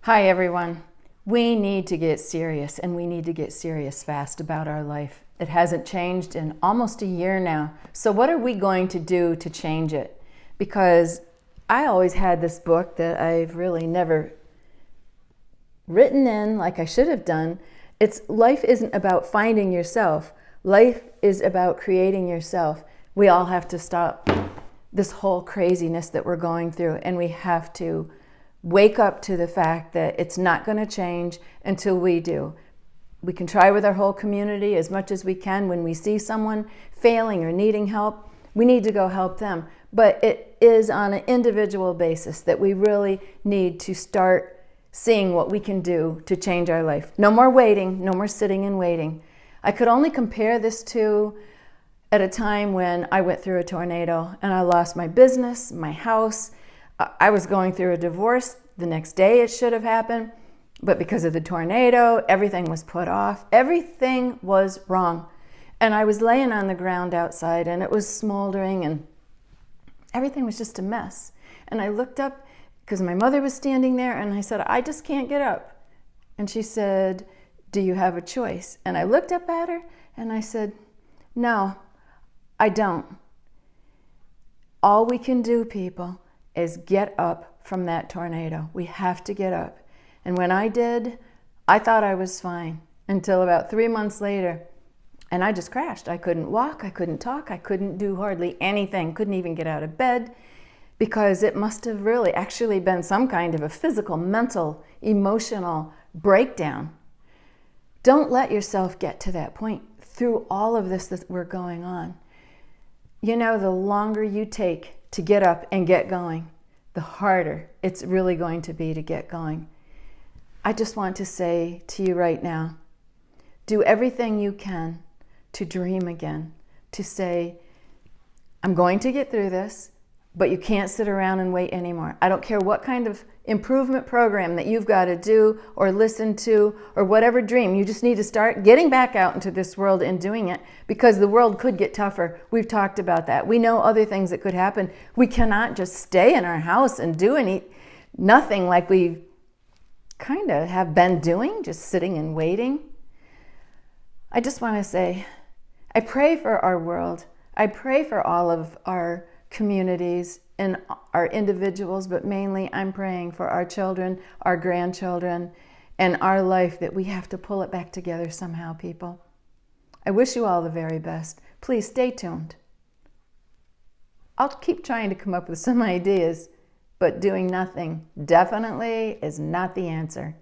Hi everyone. We need to get serious, and we need to get serious fast about our life. It hasn't changed in almost a year now. So what are we going to do to change it? Because I always had this book that I've really never written in like I should have done. It's life isn't about finding yourself. Life is about creating yourself. We all have to stop this whole craziness that we're going through, and we have to wake up to the fact that it's not going to change until we do. We can try with our whole community as much as we can. When we see someone failing or needing help, we need to go help them. But it is on an individual basis that we really need to start seeing what we can do to change our life. No more waiting, no more sitting and waiting. I could only compare this to at a time when I went through a tornado and I lost my business, my house. I was going through a divorce. The next day it should have happened, but because of the tornado, everything was put off. Everything was wrong. And I was laying on the ground outside and it was smoldering and everything was just a mess. And I looked up because my mother was standing there and I said, I just can't get up. And she said, do you have a choice? And I looked up at her and I said, no, I don't. All we can do, people, is get up from that tornado. We have to get up. And when I did, I thought I was fine until about 3 months later, and I just crashed. I couldn't walk, I couldn't talk, I couldn't do hardly anything, couldn't even get out of bed, because it must have really actually been some kind of a physical, mental, emotional breakdown. Don't let yourself get to that point through all of this that we're going on. You know, the longer you take to get up and get going, the harder it's really going to be to get going. I just want to say to you right now, do everything you can to dream again, to say, I'm going to get through this, but you can't sit around and wait anymore. I don't care what kind of improvement program that you've got to do or listen to or whatever dream. You just need to start getting back out into this world and doing it, because the world could get tougher. We've talked about that. We know other things that could happen. We cannot just stay in our house and do nothing like we kind of have been doing, just sitting and waiting. I just want to say, I pray for our world. I pray for all of our communities and our individuals, but mainly I'm praying for our children, our grandchildren, and our life, that we have to pull it back together somehow, people. I wish you all the very best. Please stay tuned. I'll keep trying to come up with some ideas, but doing nothing definitely is not the answer.